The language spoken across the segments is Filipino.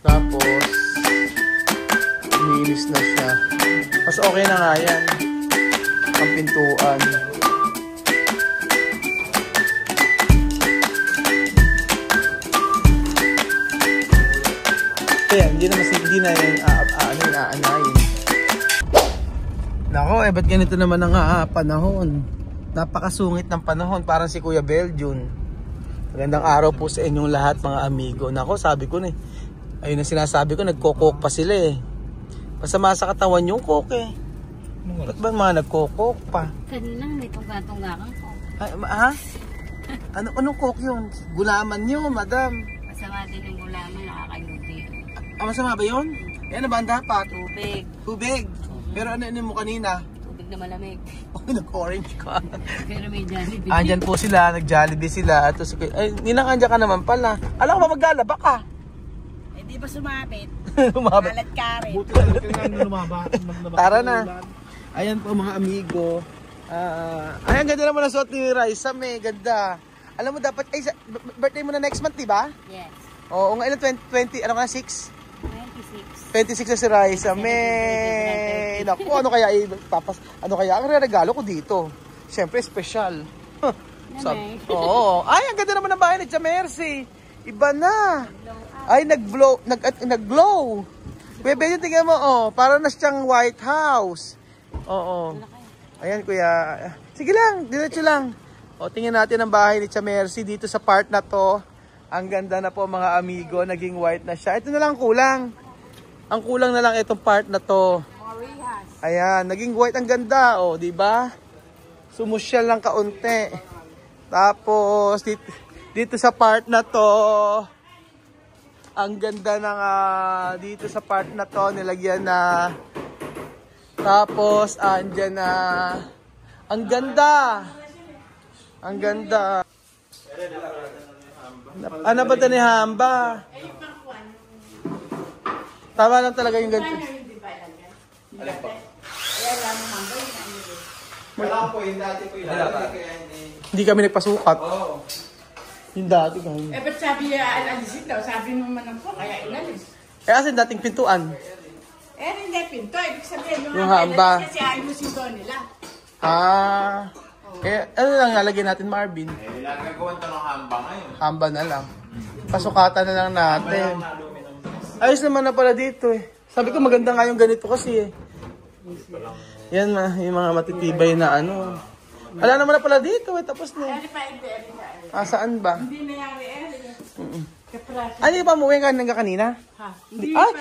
Tapos, umiinis na siya. Mas okay na nga yan. Ang pintuan. Kaya, hindi na yung aanayin. Nako, ba't ganito naman ang panahon? Napakasungit ng panahon, parang si Kuya Belgian. Magandang araw po sa inyong lahat mga amigo. Nako, sabi ko na ayun ang sinasabi ko, nagkokok pa sila eh. Masama sa katawan yung coke eh. Ba't ba mga nagkokok pa? Kaninang may tungga-tungga kang coke. Ay, ha? Anong coke yun? Gulaman yun, madam. Masama din yung gulaman, nakakayuti. Masama ba yun? Ano ba ang dapat? Tubig. Tubig. Pero ano mo kanina? Tubig na malamig. Oh, nag-orange ka. Pero may Jollibee. Andyan po sila, nag-Jollibee sila. At ay, ninang andyan ka naman pala. Alam ko ba maglalaba ka? Eh di ba sumabit? Lumabas. Kalat ka rin. Buti na lang lumaba. Tara na. Ayan po mga amigo. Ayan, ganda naman ang suot ni Raisa. May ganda. Alam mo dapat, ay, birthday mo na next month, diba? Yes. Oo, ngayon 20, ano ka na, 6? 26. 26 na si Raisa. May, naku, ano kaya ang regalo ko dito? Siyempre, special. Huh. Oo. Ay, ang ganda naman ng bahay ni Tia Mercy. Iba na. Ay, nag-glow. Bebe, yung tingnan mo, oh, para na siyang White House. Oo. Ayan, kuya. Sige lang, diretso lang. O, tingnan natin ang bahay ni Tia Mercy dito sa part na to. Ang ganda na po mga amigo, naging white na siya. Ito na lang kulang. Ang kulang na lang itong part na to. Ayan, naging white, ang ganda, oh, di ba? Sumusyal lang kaunti. Tapos dito sa part na to, ang ganda ng dito sa part na to nilagyan na. Tapos andyan na. Ang ganda. Ang ganda. Ano ba ito ni Hamba? Tama lang talaga yung ganito. Hindi kami nagpasukat. Yung dati kami. Eh, ba't sabi alisin daw? Sabi mo man ako, kaya inalis. Eh, asin dating pintuan. Eh, hindi pinto. Ibig sabihin, Yung hamba. Kasi ayusin doon nila. Ano lang lalagyan natin, Marvin? Gagawin ito ng hamba ngayon. Hamba na lang. Pasukatan na lang natin. Ayos naman na pala dito eh. Sabi ko maganda nga yung ganito kasi eh. Yan yung mga matitibay na ano. Wala naman na pala dito eh. Tapos na eh. Saan ba? Hindi nangyari eh. Ano yung pamuwi ka nang kanina? Ha?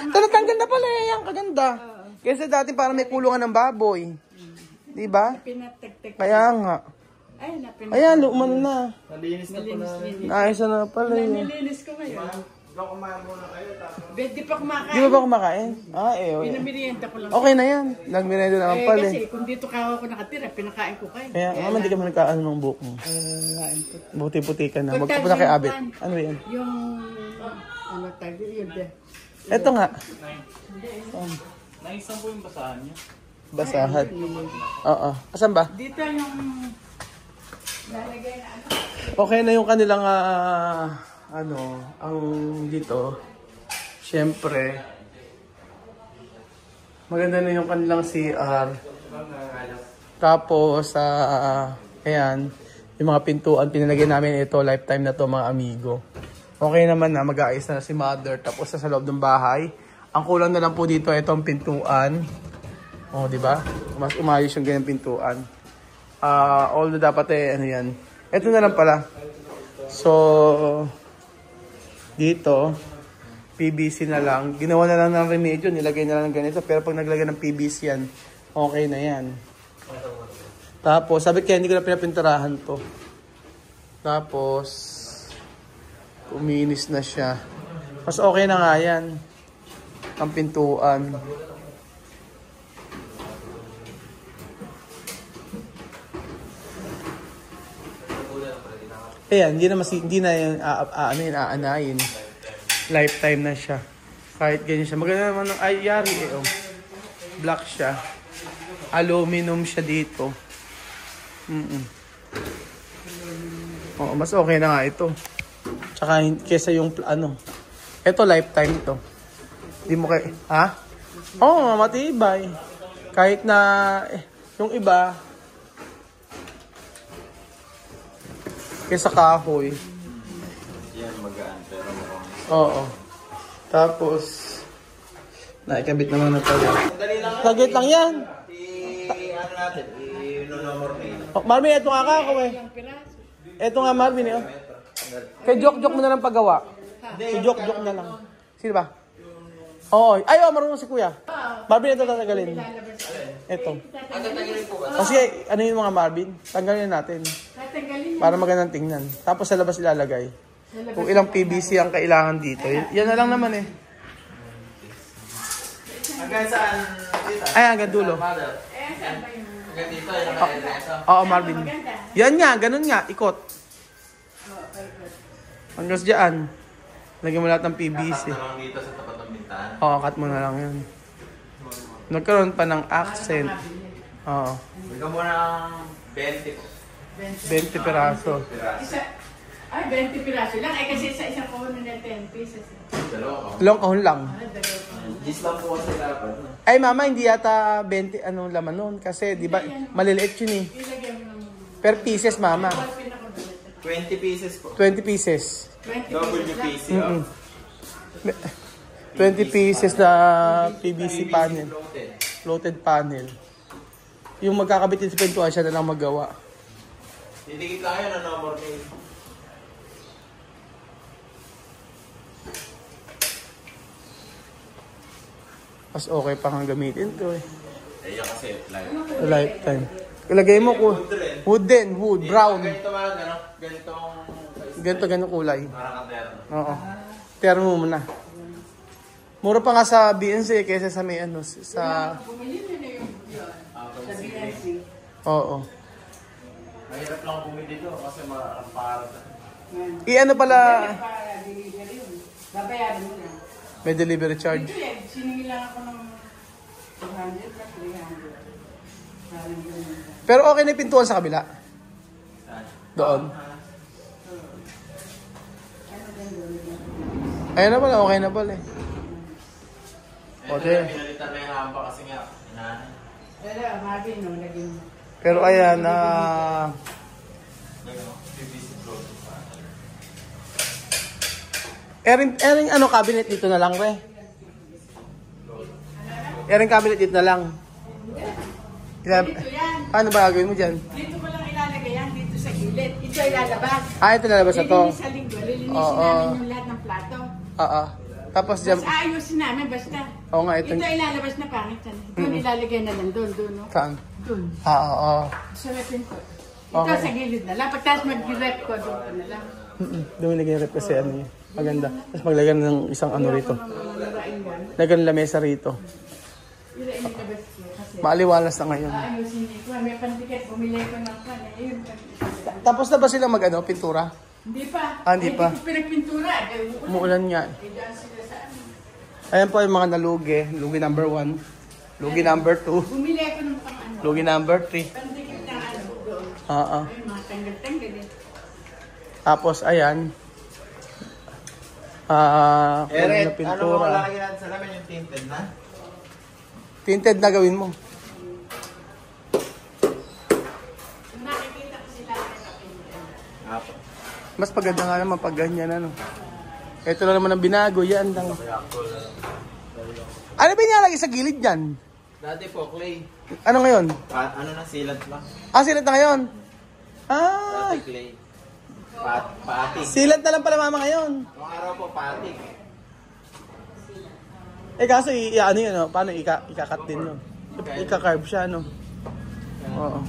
Talatanggal na pala eh. Ang kaganda. Kasi dati parang may kulungan ng baboy. Diba? Pinatagtag. Kaya nga. Ay, Ayan, luman na. Nalinis na po na. Naayos na pala eh. Nilinis ko ngayon. Diba kumain muna kayo? Di pa kumakain. Di ba ba kumakain? Pinamirienta ko lang. Okay na yan. Nagmerienda naman pala eh. Kasi kung dito ako nakatira, pinakain ko kayo. Kaya naman di ka nagkaano ng buhok mo. Buti-puti ka na. Magpunta kay Abet. Ano yan? Yung, ano tayo, yun de. Eto nga. Naisan po yung basahan niya. Basahan. Oo. Asan ba? Dito yung lalagay na ano. Okay na yung kanilang ang dito. Siyempre. Maganda na yung kanilang CR. Tapos ayan, yung mga pintuan pinalagyan namin ito, lifetime na to mga amigo. Okay naman na, mag-aayos na si mother. Tapos sa loob ng bahay. Ang kulang na lang po dito itong pintuan. Oh, di ba? Mas umayos yung ganyan pintuan. Although dapat ano yan. Ito na lang pala. So, dito, PVC na lang. Ginawa na lang ng remedyo, nilagay na lang ng ganito. Pero pag naglagay ng PVC yan, okay na yan. Tapos, sabi kaya hindi ko na pinapinturahan to. Tapos, uminis na siya. Mas okay na nga yan. Ang pintuan. Ayan, hindi na yung aanayin. Lifetime na siya. Kahit ganyan siya. Maganda naman ng ayari eh. Oh. Black siya. Aluminum siya dito. Oh, mas okay na nga ito. Tsaka kesa yung ano. Ito lifetime to. Di mo kay... Ha? Oo, matibay. Kahit na yung iba, kaysa kahoy. Yan magaan pero mukhang. Oo. Tapos, naikabit naman na tayo. Saglit lang yan. Ano natin? I-nomor Oh, Marvin, ito nga ako eh. Ito nga Marvin eh. Oh. Kay Jok mo na lang paggawa. Si Jok na lang. Sino ba? Oo. Ay, marunong si Kuya. Marvin, ito tatagalin. Ito. O sige, ano yung mga Marvin? Tanggalin natin. Para magandang tingnan. Tapos sa labas ilalagay. Kung ilang PVC ang kailangan dito. Yan na lang naman eh. hanggang saan? Dito? Ay, hanggang dulo. Hanggang dito, yung naka-edreso. Oo, Marvin. Yan nga, ganun nga. Ikot. Hanggang dyan. Lagyan mo lahat ng PVC. Kakat na lang dito sa tapat ng bintahan. Oo, cut mo na lang yun. Nagkaroon pa ng accent. Oo. Bigyan mo ng 20 po. 20 peraso. Piraso. Ay, 20 piraso lang. Ay, kasi sa isang kahon na 10 pesos. Dalawa ka. Long kahon lang. Gis lang po kasi dapat. Ay, mama, hindi yata 20 anong laman nun. Kasi, di ba, maliliit yun eh. Ilagyan mo ng Per pieces, mama. 20 pieces po. 20 pieces. 20 WPC. Mm-mm. 20 pieces na PVC panel. Floated. Floated panel. Yung magkakabit din sa pintuan, siya na lang magawa. Didikit lang yun ang number ni. Mas okay pa kang gamitin to eh. Eh, yan kasi live. A lifetime. Ilagay mo ko. Wood din. Wood. Brown. Ganito mga gano'n. Ganito kulay. Parang katerno. Oo. Pero mo muna. Mura pa nga sa BNC kaysa sa may ano. Sa... Bumili na yung sa BNC. Oo. Mahirap lang bumili dito kasi maramparat. I-ano pala... Para delivery yun. Babayaran mo na. May delivery charge. Ito eh, siningil lang ako ng 200 plus 300. Parang ganun. Pero okay na yung pintuan sa kabila. Saan? Doon. Ayun na pala. Okay na pala eh. Okay. Pinalitan na yung hamba kasi nga. Inahan. Pero, Marvin, no, naging... Pero ayan na... PVC floated pa. Ering ano cabinet dito na lang, re. Ering cabinet dito na lang. Dito yan. Ano ba gagawin mo dyan? Dito ko lang ilalagay yan, dito sa gilid. Ito ay lalabas. Ah, ito lalabas na to. Lilinis sa linggo. Lilinisin Oo. namin yung lahat ng plato. Oo. Tapos dyan... Tapos ayusin namin basta. Oo nga, ito. Ito ay lalabas na pangit yan. Doon ilalagay na lang. Doon, no? Saan? Doon. Ah, oo. Sa repin ko. Ito Okay. sa gilid na lang. Pagkas mag-rep ko, doon ko na lang. Dumilagay yung rep kasi ano yun. Maganda. Tapos maglagay ng isang ano rito. Mamamarain yan. Lagyan ng lamesa rito. Irain yung labas ko. Kasi Maaliwalas na ngayon. ayusin ko. May pantiket. Bumili ko ng pan. Ayun. Tapos na ba silang mag-ano, pintura? Hindi pa. Ah, hindi pa. Hindi ko pinagpintura. Umuulan nga. Eh, dyan sila sa ano. Ayan po yung mga nalugi. Lugi number 1. Lugi number 2. Bumili ako ng pang ano. Lugi number 3. Pantiket ng ano doon. Oo. Ayun, mga tanggal-tanggal eh. Tapos ayan. Kulay na Eret, ano mo pintura. lalagyan natin sa lamin yung tinted na? Tinted na gawin mo. Kung nakikita ko sila nakapintin. Apo. Mas paganda nga naman pag ganyan ano. Ito lang naman ang binago. Yan lang. Ano ba nilalagay sa gilid dyan? Dati po, clay. Ano ngayon? Ano na, sealant lang. Ah, silat na ngayon. Ah, Dati clay. Paatik. silat na lang pala mama ngayon. Nung araw po, paatik. Eh kaso, ano yun, no? Paano ika-cut din, no? Ika-carve siya, no? Oo.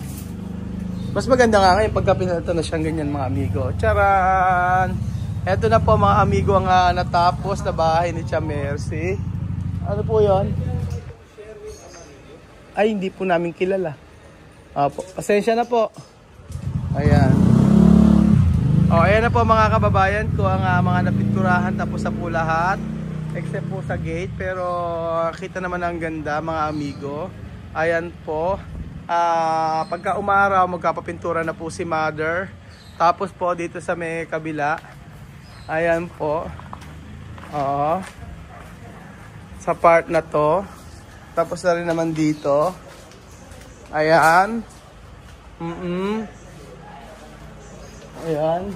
Mas maganda nga ngayon pagka pinalito na siyang ganyan, mga amigo. Charan! Eto na po, mga amigo, ang natapos na bahay ni Tia Mercy. Ano po yon? Ay, hindi po namin kilala. Pasensya na po. Ayan. Ayan na po mga kababayan ko, ang mga napinturahan tapos na po lahat. Except po sa gate, pero kita naman ang ganda mga amigo. Ayan po. Pagka umaraw, magkapapintura na po si Mother. Tapos po dito sa may kabila. Ayan po. Oo. Sa part na to. Tapos na rin naman dito. Ayan. Ayan.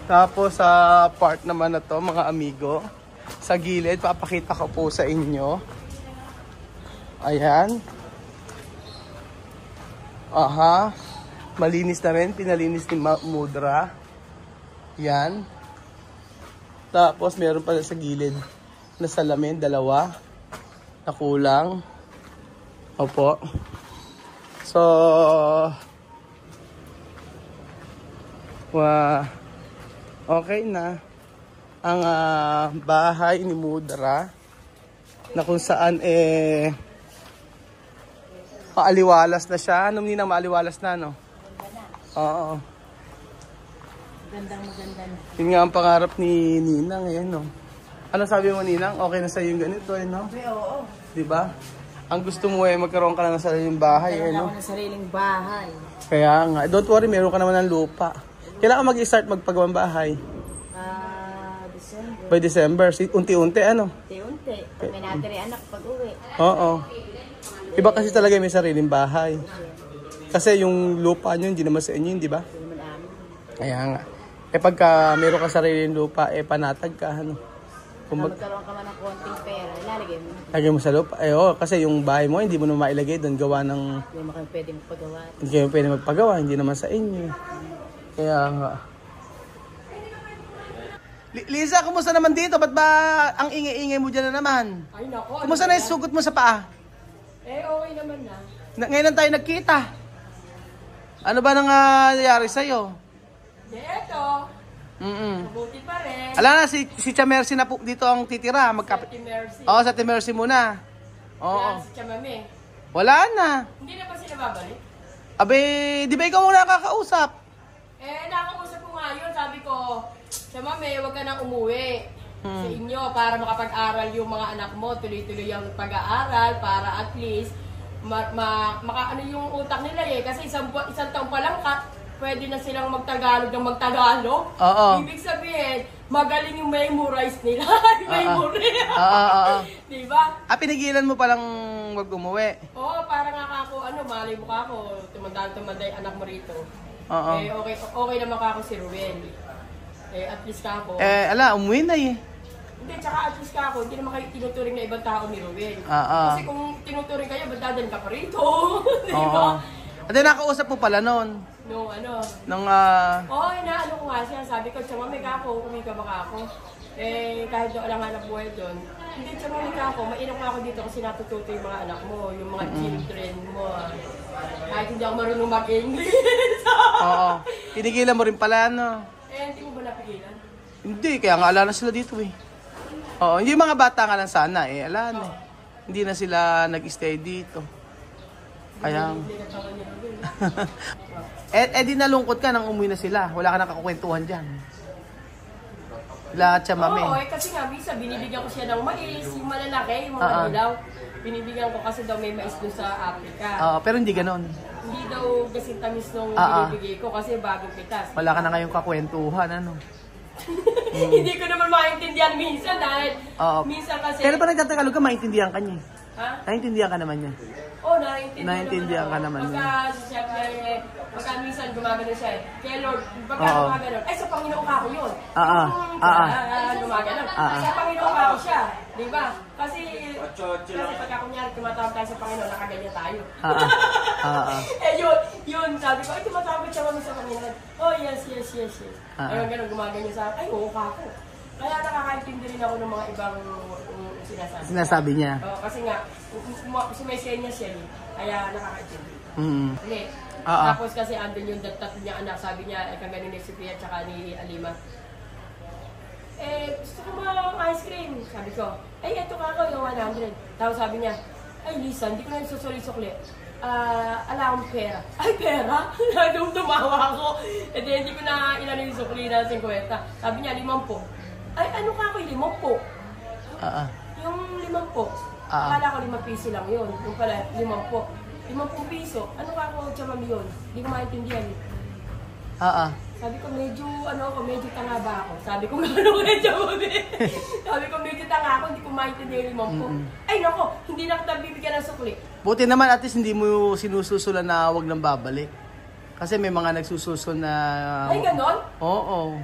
Tapos sa part naman na to, mga amigo. Sa gilid, papakita ko po sa inyo. Ayan. Aha. Malinis na rin. Pinalinis ni Mudra. Yan. Tapos meron pa sa gilid na salamin, dalawa. Na kulang. Opo. So, okay na ang bahay ni Mudra na kung saan maaliwalas na siya. Anong ninang maaliwalas na, no? Oo. Maganda na. Yun nga ang pangarap ni Ninang, no? Ano sabi mo, Ninang? Okay na sa'yo yung ganito, no? Oo. Diba? Ang gusto mo magkaroon ka na ng sariling bahay, no? Ako ng sariling bahay. Kaya nga. Don't worry, meron ka naman ng lupa. Kailangan mag-start magpagawang bahay. December. By December. Unti-unti, ano? Unti-unti. May natiri anak pag-uwi. Oo. Iba kasi talaga may sariling bahay. Kasi yung lupa nyo, hindi naman sa inyo, di ba? Hindi naman amin. Kaya nga. Pagka meron ka sariling lupa, panatag ka, ano? Magkaroon ka man ng konting pera, ilalagay mo. Lagay mo sa lupa. Kasi yung bahay mo, hindi mo na mailagay doon. Gawa ng... Hindi mo kayo pwede magpagawa. Hindi kayo pwede magpagawa, hindi naman sa inyo. Kaya nga. Lisa, kumusta naman dito? Ba't ba ang ingay-ingay mo dyan na naman? Ay nako. Kumusta na yung sugot mo sa paa? Okay naman na. Ngayon lang tayo nagkita. Ano ba nangyayari sa'yo? Eto. Mabuti pa rin. Ala na, si Tia Mercy na po dito ang titira. Ate Mercy. Oo, sa Tia Mercy muna. Oo. Si Chamame. Wala na. Hindi na pa sila babalik? Abe, di ba ikaw muna nakakausap? Nakausap ko nga yun. Sabi ko, Chamame, huwag ka nang umuwi sa inyo para makapag-aral yung mga anak mo. Tuloy-tuloy ang pag-aaral para at least ano yung utak nila kasi isang taon pa lang pwede na silang magtagalog ng magtagalog. Oo. Ibig sabihin, magaling yung memorize nila. Memory. Diba? Pinigilan mo palang wag umuwi. Oo, para nga ako, malay mo ka ako, tumanday anak mo rito. Oo. Okay naman ka ako si Ruel. At least ka ako. Umuwi na Hindi, tsaka at least ka ako, hindi naman kayo tinuturing na ibang tao ni Ruel. Kasi kung tinuturing kayo, ba't dadalhin ka pa rito? Diba? At nakausap mo pala noon. No, Nung inaano ko nga siya, sabi ko, Chamame ka ako, uwi ka ba ako? Kahit doon lang hanap buhay doon. Hindi, Chamame ka ako, mainam ka ako dito kasi natututo yung mga anak mo, yung mga children mo. Kahit hindi ako marunong mag-English. Oo. Pinigilan mo rin pala, no? Hindi mo ba napigilan? Hindi, kaya nga ala na sila dito Oo, hindi mga bata nga lang sana ala na. Hindi na sila nag-stay dito. Kaya di nalungkot ka nang umuwi na sila. Wala ka nang kakukwentuhan dyan. Lahat siya, Mami. Oo, kasi nga, bisa, binibigyan ko siya ng mais, yung malalaki, yung mga dilaw. Binibigyan ko kasi daw may mais doon sa Africa. Pero hindi ganon. Hindi daw kasing tamis nung binibigay ko kasi bagong pitas. Wala ka na ngayong kakwentuhan, ano? Hindi ko naman maintindihan minsan dahil minsan kasi... Pero pa nagtatagalog ka, maintindihan ka niya. Ha? Naintindihan ka naman niya. Oo, naintindihan ka naman niya. Pagka minsan gumagano siya kaya Lord, pagka gumagano, ay sa Panginoon ka ako yun. Gumagano. Sa Panginoon ka ako siya. Diba? Kasi pagka kunyari tumatawag tayo sa Panginoon, nakaganyan tayo. Yun, sabi ko, ay tumatawag siya kami sa Panginoon. Oh, yes. Ayun, ganun, gumaganyan sa akin. Ay, oo ka ako. Kaya nakakaintindi rin ako ng mga ibang sinasabi niya. Kasi nga, sumaysay niya siya, kaya nakakaintindi. Hindi. Tapos kasi andun yung tatlo niya anak, sabi niya, kaganin ni Sophia at saka ni Alima. Gusto ko mga ice cream. Sabi ko, ay, eto ka ako, yung 100. Tapos sabi niya, ay, Lisa, hindi ko na susuli-sukli. Ala akong pera. Ay, pera? Nung tumawa ako. Hindi ko na inano yung sukli na 50. Sabi niya, 50. Ay, ano ka ako, 50? Yung 50. Akala ko 5 piso lang yun. Yung pala, 50. 50 piso. Ano ka ako, Chamame yun? Hindi ko maintindihan. Sabi ko, medyo tanga ba ako? Sabi ko, medyo Chamame. Sabi ko, medyo tanga ako, hindi ko maintindihan yung mom ko. Ay nako, hindi na kita bibigyan ng sukli. Buti naman at least hindi mo sinususulan na wag nang babalik. Kasi may mga nagsususul na... Ay, ganon? Oo.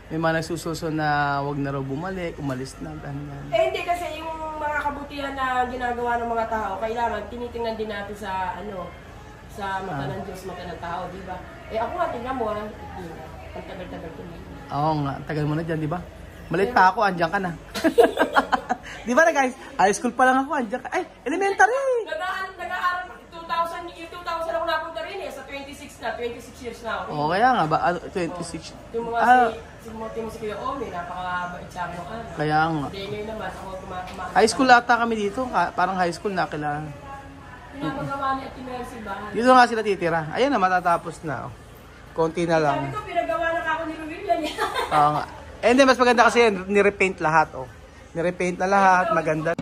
May mga nagsususul na wag na raw bumalik, umalis na, ganyan. Eh hindi kasi yung mga kabutihan na ginagawa ng mga tao, kailangan tinitingnan din natin sa sa mata ng Diyos, mata ng tao, di ba? Eh ako nga, tingnan mo, ang tagal-tagal ko na. Oo nga, tagal mo na dyan, di ba? Malit pa ako, andyan ka na. Di ba na guys? High school pa lang ako, andyan ka. Ay, elementary! Nag-aaral, 2000 ako napunta rin eh, sa 26 years na ako. Oo, kaya nga ba, 26? Yung mga si Kuya Omi, napakabait sa akin. Kaya nga. Hindi, ngayon naman, ako kumakamakas. High school ata kami dito, parang high school na kailangan. Pinapagawa ni Ate Mercy ba? Dito nga sila titira. Ayan na, matatapos na. Oh. Konti na lang. Sabi ko, pinagawa na ako ni Rubilan niya. Oo nga. And then, mas maganda kasi nirepaint lahat. Oh. Nirepaint na lahat, maganda.